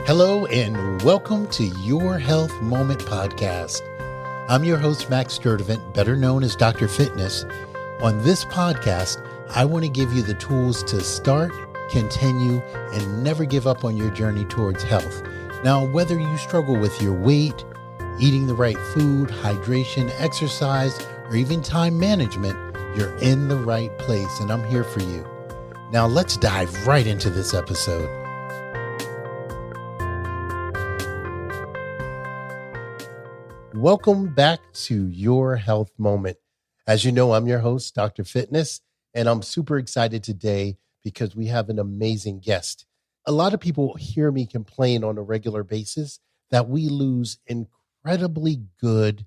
Hello and welcome to Your Health Moment podcast. I'm your host, Max Sturdivant, better known as Dr. Fitness. On this podcast, I want to give you the tools to start, continue, and never give up on your journey towards health. Now, whether you struggle with your weight, eating the right food, hydration, exercise, or even time management, you're in the right place, and I'm here for you. Now, let's dive right into this episode. Welcome back to Your Health Moment. As you know, I'm your host, Dr. Fitness, and I'm super excited today because we have an amazing guest. A lot of people hear me complain on a regular basis that we lose incredibly good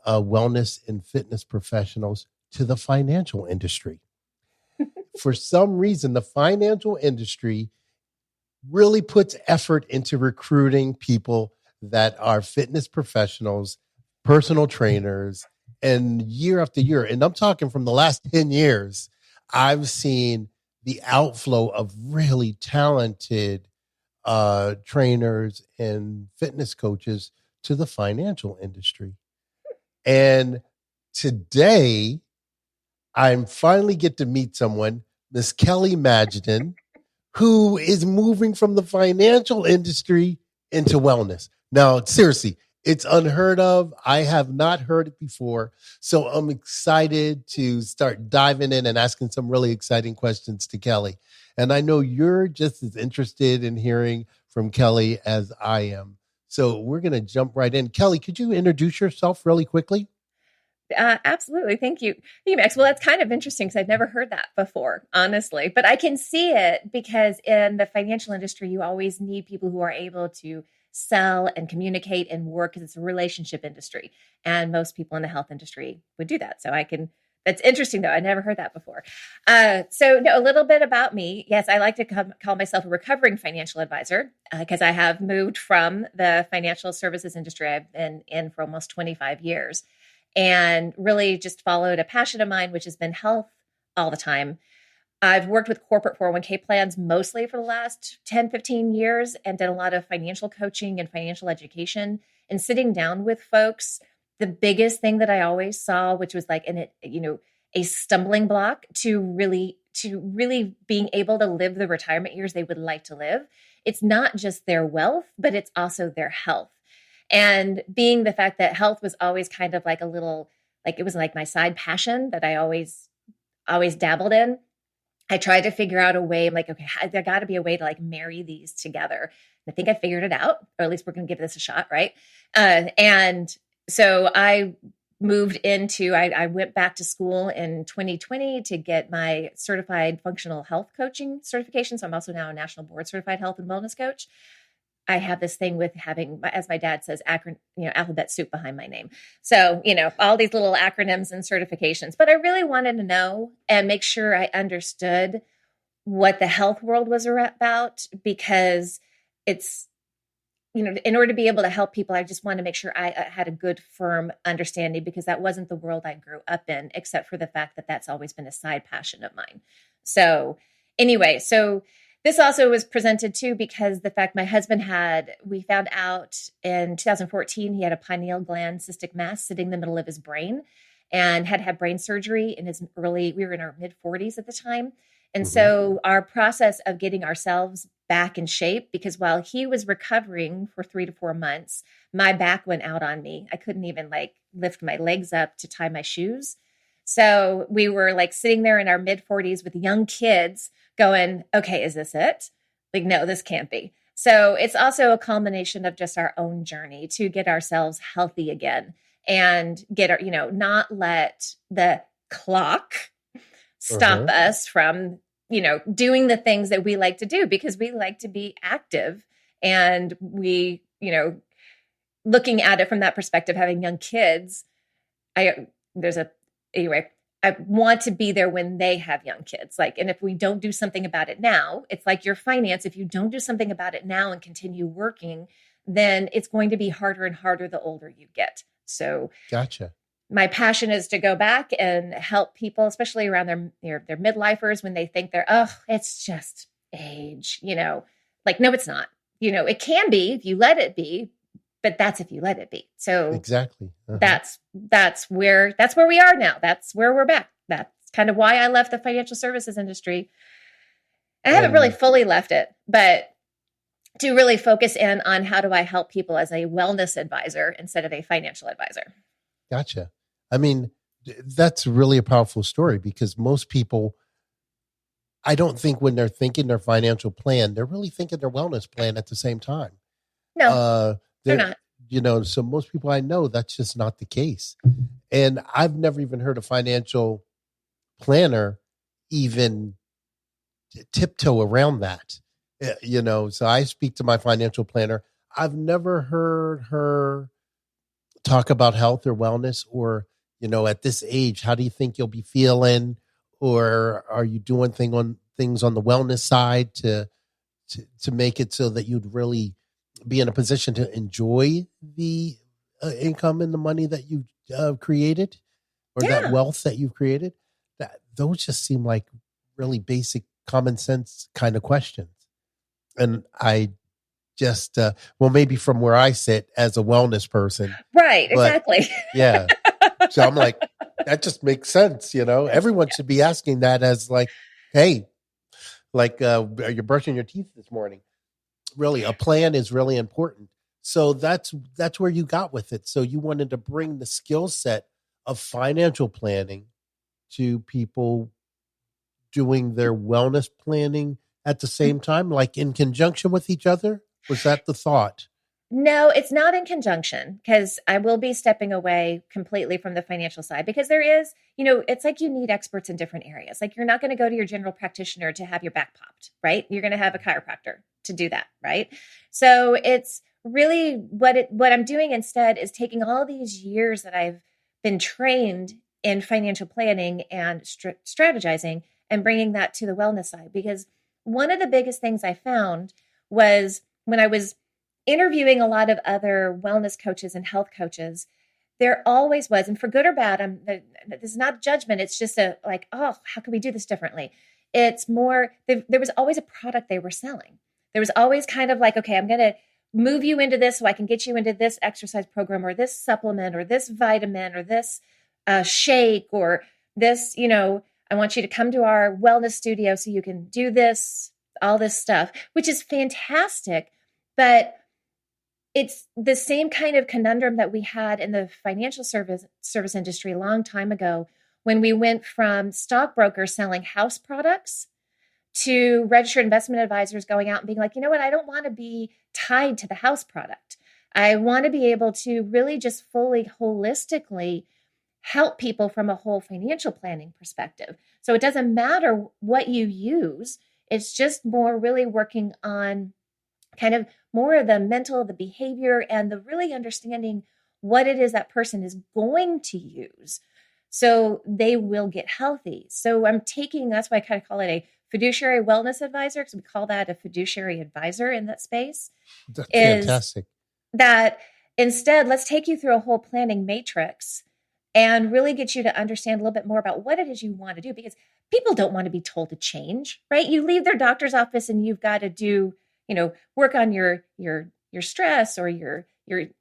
wellness and fitness professionals to the financial industry. For some reason, the financial industry really puts effort into recruiting people that are fitness professionals, personal trainers, and year after year, and I'm talking from the last 10 years, I've seen the outflow of really talented trainers and fitness coaches to the financial industry. And today, I finally get to meet someone, Miss Kelly Majdan, who is moving from the financial industry into wellness. Now, seriously, it's unheard of. I have not heard it before. So I'm excited to start diving in and asking some really exciting questions to Kelly. And I know you're just as interested in hearing from Kelly as I am. So we're going to jump right in. Kelly, could you introduce yourself really quickly? Absolutely. Thank you. Thank you, Max. Well, that's kind of interesting because I've never heard that before, honestly. But I can see it because in the financial industry, you always need people who are able to sell and communicate and work because it's a relationship industry. And most people in the health industry would do that. That's interesting though. I never heard that before. A little bit about me. Yes, I like to call myself a recovering financial advisor because I have moved from the financial services industry. I've been in for almost 25 years and really just followed a passion of mine, which has been health all the time. I've worked with corporate 401k plans mostly for the last 10, 15 years and done a lot of financial coaching and financial education and sitting down with folks. The biggest thing that I always saw, which was like a stumbling block to really being able to live the retirement years they would like to live. It's not just their wealth, but it's also their health. And being the fact that health was always kind of like it was like my side passion that I always dabbled in. I tried to figure out a way. I'm like, okay, there got to be a way to like marry these together. I think I figured it out, or at least we're going to give this a shot, right? And so I moved into, I went back to school in 2020 to get my certified functional health coaching certification. So I'm also now a national board certified health and wellness coach. I have this thing with having, as my dad says, alphabet soup behind my name. So, all these little acronyms and certifications, but I really wanted to know and make sure I understood what the health world was about because it's, in order to be able to help people, I just wanted to make sure I had a good, firm understanding because that wasn't the world I grew up in, except for the fact that that's always been a side passion of mine. So anyway, this also was presented too because the fact my husband we found out in 2014, he had a pineal gland cystic mass sitting in the middle of his brain and had brain surgery we were in our mid 40s at the time. And so our process of getting ourselves back in shape, because while he was recovering for 3 to 4 months, my back went out on me. I couldn't even lift my legs up to tie my shoes. So we were sitting there in our mid 40s with young kids going, okay, is this it? No, this can't be. So it's also a culmination of just our own journey to get ourselves healthy again and get not let the clock stop us from, doing the things that we like to do because we like to be active and we, looking at it from that perspective, having young kids, I want to be there when they have young kids. And if we don't do something about it now, it's like your finance. If you don't do something about it now and continue working, then it's going to be harder and harder the older you get. So Gotcha. My passion is to go back and help people, especially around their midlifers when they think it's just age, no, it's not. it can be if you let it be, but that's if you let it be. So Exactly. Uh-huh. that's where we are now. That's where we're back. That's kind of why I left the financial services industry. I haven't really fully left it, but to really focus in on how do I help people as a wellness advisor instead of a financial advisor. Gotcha. I mean, that's really a powerful story, because most people, I don't think when they're thinking their financial plan, they're really thinking their wellness plan at the same time. No, they're not. So most people I know, that's just not the case. And I've never even heard a financial planner even tiptoe around that. So I speak to my financial planner. I've never heard her talk about health or wellness, or, at this age, how do you think you'll be feeling? Or are you doing things on the wellness side to make it so that you'd really be in a position to enjoy the income and the money that you've created, or that wealth that you've created? Those just seem like really basic common sense kind of questions. And I just, maybe from where I sit as a wellness person. Right, exactly. Yeah. So I'm like, that just makes sense. Everyone should be asking that, as like, hey, like, are you brushing your teeth this morning? Really, a plan is really important. So that's where you got with it. So you wanted to bring the skill set of financial planning to people doing their wellness planning at the same time, like in conjunction with each other? Was that the thought? No, it's not in conjunction, because I will be stepping away completely from the financial side, because there is, it's like you need experts in different areas. Like, you're not going to go to your general practitioner to have your back popped, right? You're going to have a chiropractor to do that, right? So it's really what I'm doing instead is taking all these years that I've been trained in financial planning and strategizing and bringing that to the wellness side. Because one of the biggest things I found was when I was interviewing a lot of other wellness coaches and health coaches, there always was, and for good or bad, this is not judgment. It's just how can we do this differently? It's more, there was always a product they were selling. There was always kind of like, okay, I'm going to move you into this so I can get you into this exercise program, or this supplement, or this vitamin, or this shake, or this, I want you to come to our wellness studio so you can do this, all this stuff, which is fantastic. But it's the same kind of conundrum that we had in the financial service industry a long time ago, when we went from stockbrokers selling house products to registered investment advisors going out and being like, you know what, I don't want to be tied to the house product. I want to be able to really just fully holistically help people from a whole financial planning perspective. So it doesn't matter what you use. It's just more really working on kind of more of the mental, the behavior, and the really understanding what it is that person is going to use so they will get healthy. So that's why I kind of call it a fiduciary wellness advisor, because we call that a fiduciary advisor in that space. That's fantastic. That instead, let's take you through a whole planning matrix and really get you to understand a little bit more about what it is you want to do, because people don't want to be told to change, right? You leave their doctor's office and you've got to do, work on your stress, or your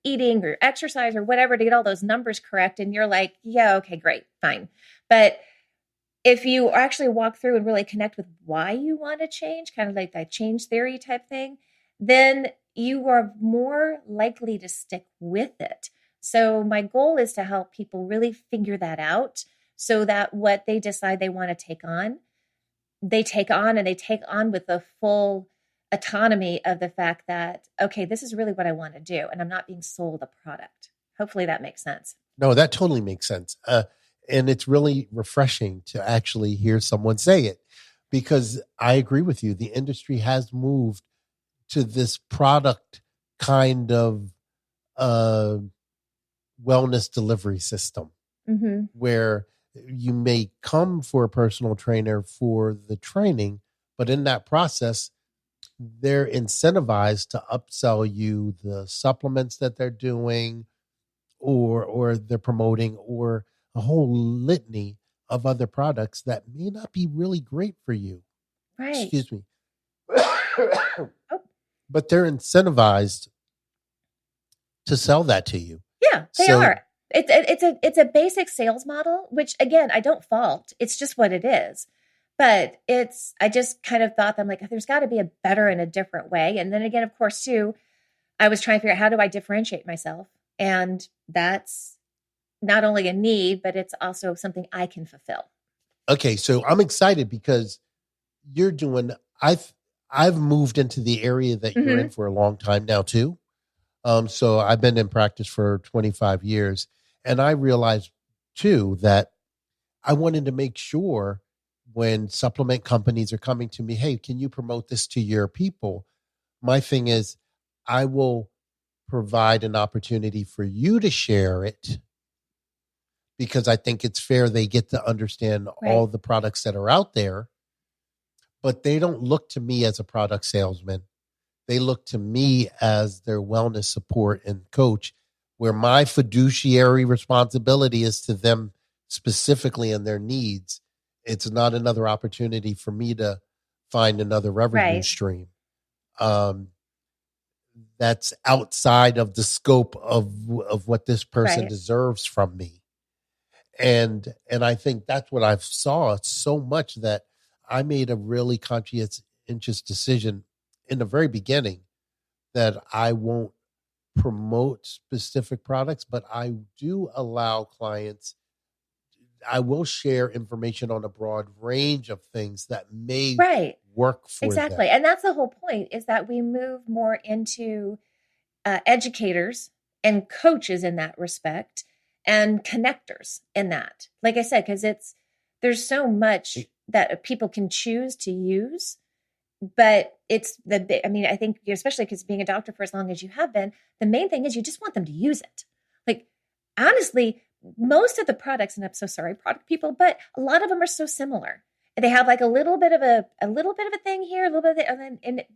eating, or exercise, or whatever, to get all those numbers correct. And you're like, yeah, okay, great, fine. But if you actually walk through and really connect with why you want to change, kind of like that change theory type thing, then you are more likely to stick with it. So my goal is to help people really figure that out, so that what they decide they want to take on, they take on, and they take on with the full autonomy of the fact that, okay, this is really what I want to do, and I'm not being sold a product. Hopefully that makes sense. No, that totally makes sense. And it's really refreshing to actually hear someone say it, because I agree with you. The industry has moved to this product kind of wellness delivery system, where you may come for a personal trainer for the training, but in that process, they're incentivized to upsell you the supplements that they're doing, or they're promoting, or a whole litany of other products that may not be really great for you. Right. Excuse me. Oh. but they're incentivized to sell that to you. Yeah, they are. It's a basic sales model, which again, I don't fault. It's just what it is. But I just kind of thought that I'm like, there's got to be a better and a different way. And then again, of course, too, I was trying to figure out, how do I differentiate myself? And that's not only a need, but it's also something I can fulfill. Okay, so I'm excited because you're doing. I've moved into the area that you're in for a long time now too. So I've been in practice for 25 years, and I realized too that I wanted to make sure when supplement companies are coming to me, hey, can you promote this to your people? My thing is, I will provide an opportunity for you to share it, because I think it's fair they get to understand all the products that are out there, but they don't look to me as a product salesman. They look to me as their wellness support and coach, where my fiduciary responsibility is to them specifically and their needs. It's not another opportunity for me to find another revenue stream. That's outside of the scope of what this person deserves from me. And I think that's what I've saw so much, that I made a really conscientious decision in the very beginning that I won't promote specific products, but I do allow clients, I will share information on a broad range of things that may work for them. And that's the whole point, is that we move more into educators and coaches in that respect, and connectors in that. Like I said, because there's so much that people can choose to use, but I think, especially because being a doctor for as long as you have been, the main thing is you just want them to use it. Like, honestly, most of the products, and I'm so sorry, product people, but a lot of them are so similar. They have like a little bit of a thing here, a little bit of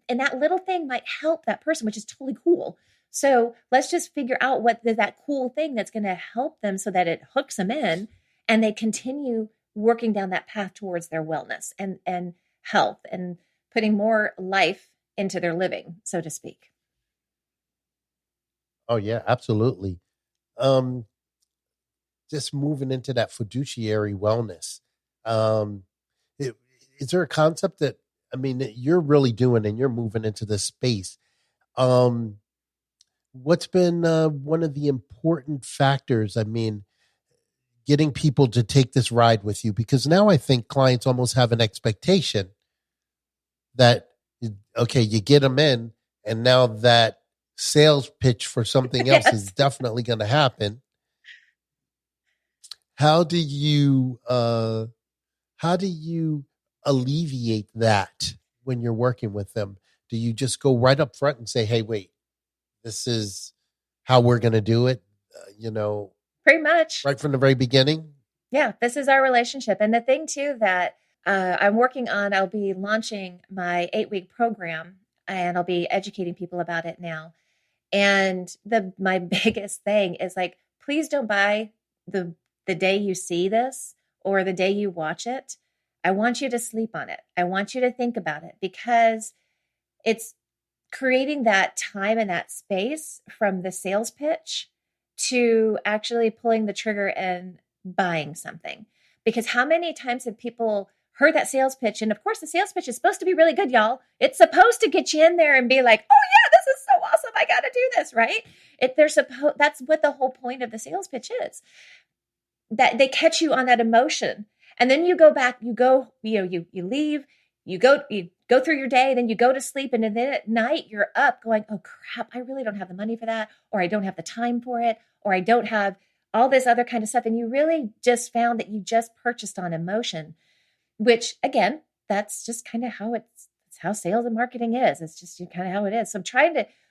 and that little thing might help that person, which is totally cool. So let's just figure out what that cool thing that's going to help them, so that it hooks them in and they continue working down that path towards their wellness and health, and putting more life into their living, so to speak. Oh yeah, absolutely. Just moving into that fiduciary wellness. Is there a concept that, you're really doing, and you're moving into this space? What's been one of the important factors? Getting people to take this ride with you, because now I think clients almost have an expectation that, okay, you get them in, and now that sales pitch for something else is definitely going to happen. How do you alleviate that when you're working with them? Do you just go right up front and say, hey, wait, this is how we're going to do it? Pretty much right from the very beginning. Yeah, this is our relationship. And the thing too that I'm working on, I'll be launching my 8-week program, and I'll be educating people about it now. And my biggest thing is, like, please don't buy the day you see this or the day you watch it. I want you to sleep on it. I want you to think about it, because it's creating that time and that space from the sales pitch to actually pulling the trigger and buying something. Because how many times have people heard that sales pitch? And of course, the sales pitch is supposed to be really good, y'all. It's supposed to get you in there and be like, oh yeah, this is so awesome, I got to do this, right? That's what the whole point of the sales pitch is. That they catch you on that emotion. And then you go back, you leave, you go through your day, then you go to sleep, and then at night you're up going, oh crap, I really don't have the money for that, or I don't have the time for it, or I don't have all this other kind of stuff. And you really just found that you just purchased on emotion, which again, that's just kind of it's how sales and marketing is. It's just kind of how it is. So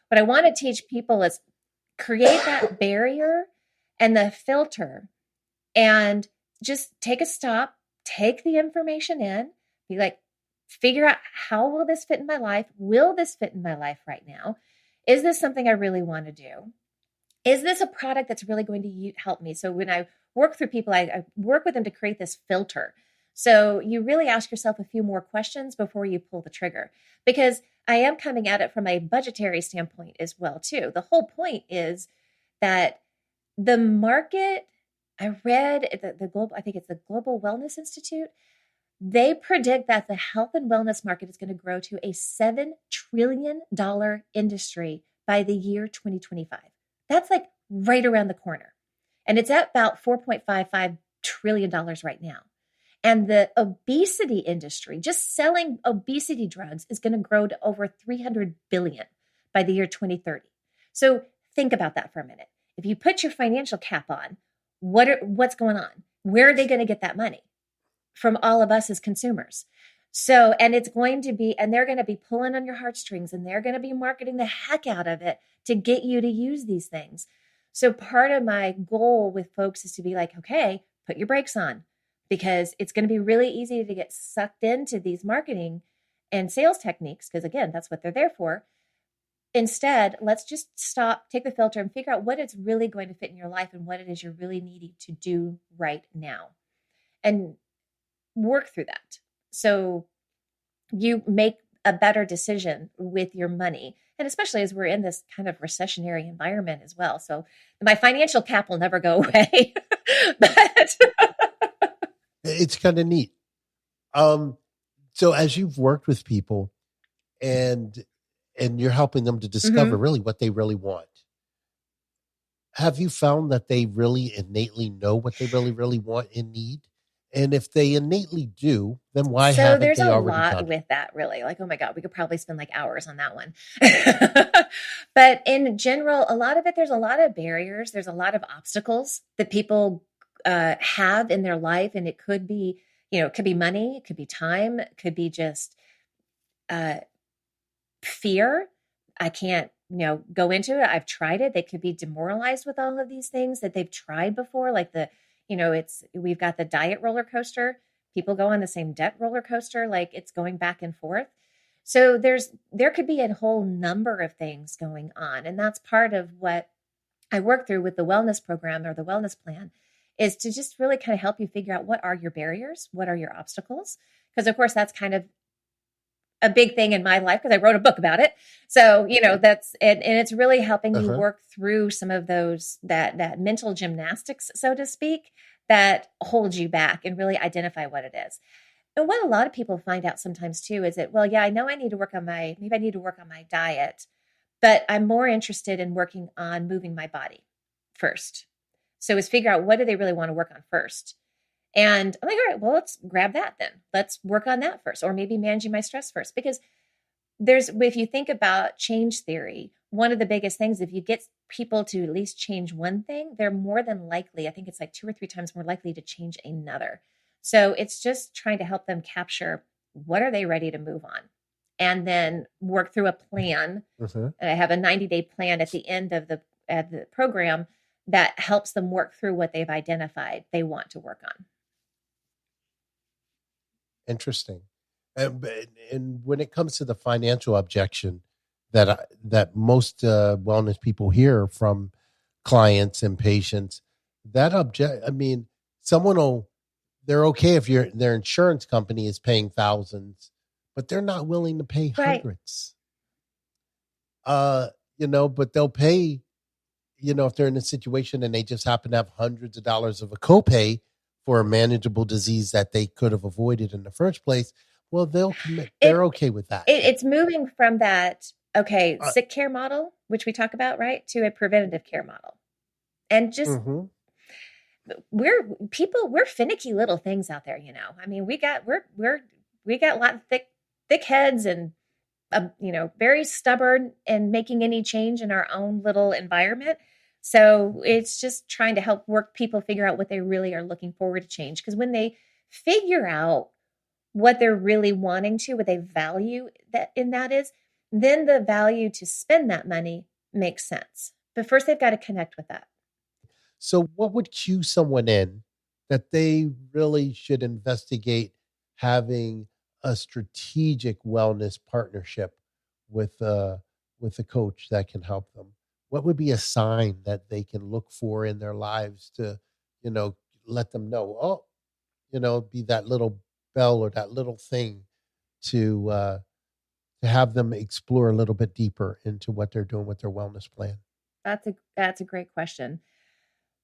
what I want to teach people is create that barrier and the filter, and just take a stop, take the information in, be like, figure out, how will this fit in my life? Will this fit in my life right now? Is this something I really want to do? Is this a product that's really going to help me? So when I work through people, I work with them to create this filter, So you really ask yourself a few more questions before you pull the trigger, because I am coming at it from a budgetary standpoint as well too. The whole point is that the market, I read the global, I think it's the Global Wellness Institute. They predict that the health and wellness market is going to grow to a $7 trillion industry by the year 2025. That's like right around the corner. And it's at about $4.55 trillion right now. And the obesity industry, just selling obesity drugs, is going to grow to over 300 billion by the year 2030. So think about that for a minute. If you put your financial cap on, what's going on? Where are they going to get that money? From all of us as consumers. So, and it's going to be, and they're going to be pulling on your heartstrings, and they're going to be marketing the heck out of it to get you to use these things. So part of my goal with folks is to be like, okay, put your brakes on, because it's going to be really easy to get sucked into these marketing and sales techniques, because again, that's what they're there for. Instead, let's just stop, take the filter, and figure out what it's really going to fit in your life and what it is you're really needing to do right now. And work through that. So you make a better decision with your money. And especially as we're in this kind of recessionary environment as well. So my financial cap will never go away. But It's kind of neat. So as you've worked with people and you're helping them to discover really what they really want, have you found that they really innately know what they really, really want and need? And if they innately do, then why haven't there's they a already lot done it? with that, really. Like, oh my God, we could probably spend like hours on that one. But in general, a lot of it, there's a lot of barriers. There's a lot of obstacles that people have in their life. And it could be, it could be money, it could be time, it could be just fear. I can't, go into it. I've tried it. They could be demoralized with all of these things that they've tried before. Like we've got the diet roller coaster. People go on the same debt roller coaster. Like it's going back and forth. So there could be a whole number of things going on. And that's part of what I work through with the wellness program or the wellness plan, is to just really kind of help you figure out what are your barriers, what are your obstacles? Because of course that's kind of a big thing in my life, because I wrote a book about it. So, that's, and it's really helping you work through some of those, that mental gymnastics, so to speak, that hold you back, and really identify what it is. And what a lot of people find out sometimes too, is that, well, yeah, I know I need to work on maybe I need to work on my diet, but I'm more interested in working on moving my body first. So it's figure out, what do they really want to work on first? And I'm like, all right, well, let's grab that then. Let's work on that first, or maybe managing my stress first. Because if you think about change theory, one of the biggest things, if you get people to at least change one thing, they're more than likely, I think it's like 2 or 3 times more likely to change another. So it's just trying to help them capture, what are they ready to move on? And then work through a plan. And I have a 90-day plan at the end of the program that helps them work through what they've identified they want to work on. Interesting. And when it comes to the financial objection that most wellness people hear from clients and patients, they're okay if their insurance company is paying thousands, but they're not willing to pay hundreds. But they'll pay, if they're in a situation and they just happen to have hundreds of dollars of a copay for a manageable disease that they could have avoided in the first place, well, they'll commit. They're okay with that. It's moving from that, sick care model, which we talk about, right, to a preventative care model. And just, we're finicky little things out there, I mean, we got a lot of thick heads, and, very stubborn in making any change in our own little environment. So it's just trying to help people figure out what they really are looking forward to change. Because when they figure out what they're really wanting to, what they value that is, then the value to spend that money makes sense. But first they've got to connect with that. So what would cue someone in that they really should investigate having a strategic wellness partnership with a coach that can help them? What would be a sign that they can look for in their lives to, let them know, be that little bell or that little thing to have them explore a little bit deeper into what they're doing with their wellness plan? That's a great question.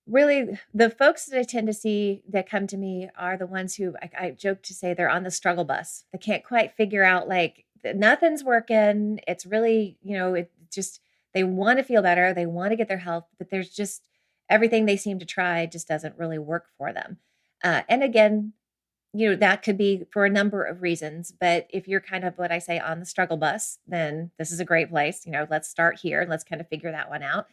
Really, the folks that I tend to see that come to me are the ones who I joke to say they're on the struggle bus. They can't quite figure out like nothing's working. It's really, it just, they want to feel better. They want to get their health, but there's just everything they seem to try just doesn't really work for them. And again, that could be for a number of reasons. But if you're kind of what I say on the struggle bus, then this is a great place. Let's start here and let's kind of figure that one out.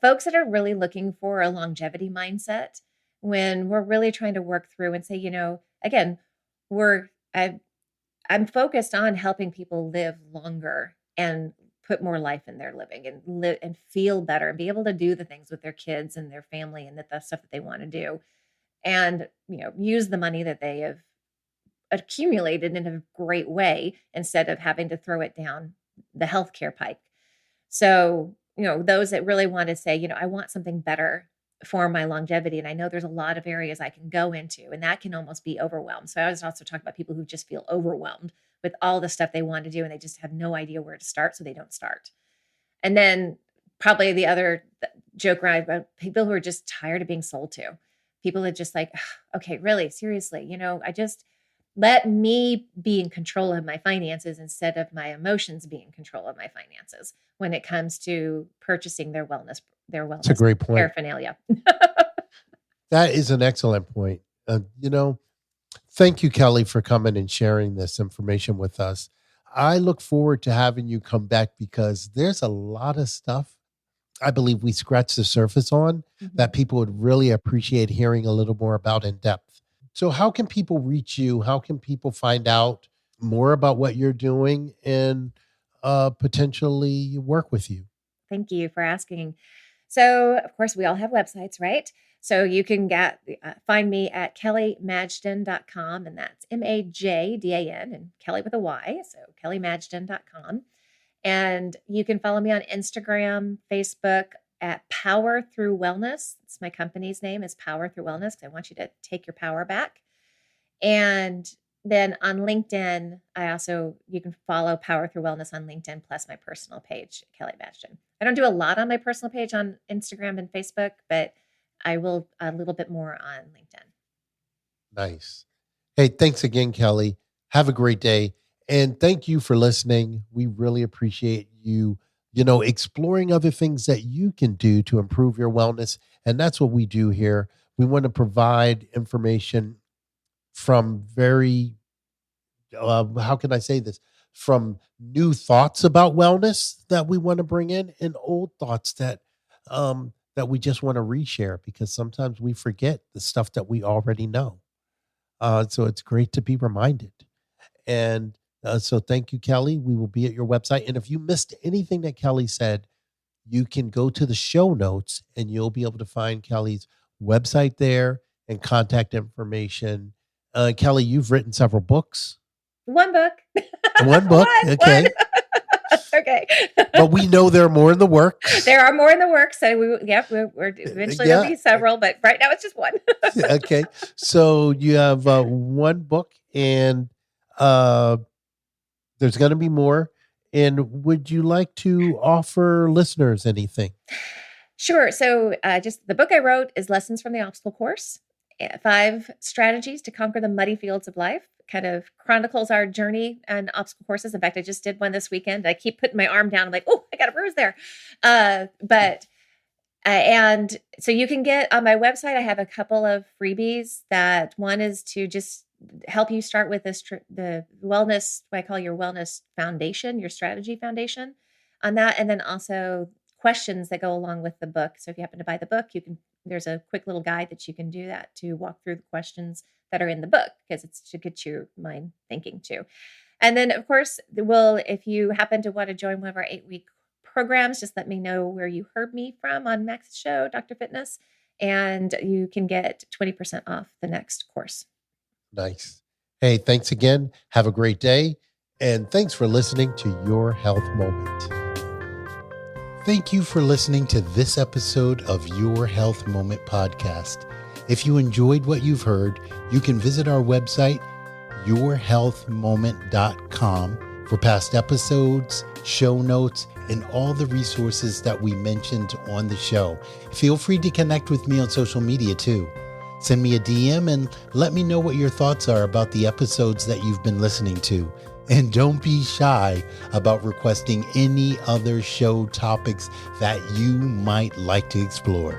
Folks that are really looking for a longevity mindset, when we're really trying to work through and say, again, I'm focused on helping people live longer and put more life in their living and live and feel better and be able to do the things with their kids and their family and the stuff that they want to do, and use the money that they have accumulated in a great way instead of having to throw it down the healthcare pipe. So those that really want to say, I want something better for my longevity. And I know there's a lot of areas I can go into, and that can almost be overwhelmed. So I was also talking about people who just feel overwhelmed with all the stuff they want to do, and they just have no idea where to start. So they don't start. And then probably the other joke around about people who are just tired of being sold to. People that just like, okay, really, seriously, I just let me be in control of my finances instead of my emotions being in control of my finances when it comes to purchasing their wellness That's a great point. Paraphernalia. That is an excellent point. Thank you, Kelly, for coming and sharing this information with us. I look forward to having you come back because there's a lot of stuff I believe we scratched the surface on that people would really appreciate hearing a little more about in depth. So how can people reach you? How can people find out more about what you're doing and potentially work with you? Thank you for asking. So, of course, we all have websites, right? So you can find me at kellymajdan.com, and that's Majdan and Kelly with a Y. So kellymajdan.com. And you can follow me on Instagram, Facebook at Power Through Wellness. It's my company's name is Power Through Wellness because I want you to take your power back. And then on LinkedIn, you can follow Power Through Wellness on LinkedIn plus my personal page, Kelly Majdan. I don't do a lot on my personal page on Instagram and Facebook, but I will a little bit more on LinkedIn. Nice. Hey, thanks again, Kelly. Have a great day. And thank you for listening. We really appreciate you, exploring other things that you can do to improve your wellness. And that's what we do here. We want to provide information from very, how can I say this? From new thoughts about wellness that we want to bring in and old thoughts that we just want to reshare because sometimes we forget the stuff that we already know. So it's great to be reminded. And so thank you, Kelly. We will be at your website. And if you missed anything that Kelly said, you can go to the show notes and you'll be able to find Kelly's website there and contact information. Kelly, you've written several books. One book. One book. Okay. Okay. But we know there are more in the works. There are more in the works. So we're eventually there'll be several, but right now it's just one. Okay. So you have one book and there's going to be more. And would you like to offer listeners anything? Sure. So just the book I wrote is Lessons from the Obstacle Course, 5 strategies to conquer the muddy fields of life. Kind of chronicles our journey and obstacle courses. In fact, I just did one this weekend. I keep putting my arm down. I'm like, oh, I got a bruise there. And so you can get on my website, I have a couple of freebies that one is to just help you start with the wellness, what I call your wellness foundation, your strategy foundation on that. And then also questions that go along with the book. So if you happen to buy the book, there's a quick little guide that you can do that to walk through the questions that are in the book because it's to get your mind thinking too. And then of course, if you happen to want to join one of our 8-week programs, just let me know where you heard me from on Max's show, Dr. Fitness, and you can get 20% off the next course. Nice. Hey, thanks again. Have a great day. And thanks for listening to Your Health Moment. Thank you for listening to this episode of Your Health Moment podcast. If you enjoyed what you've heard, you can visit our website, yourhealthmoment.com for past episodes, show notes, and all the resources that we mentioned on the show. Feel free to connect with me on social media too. Send me a DM and let me know what your thoughts are about the episodes that you've been listening to. And don't be shy about requesting any other show topics that you might like to explore.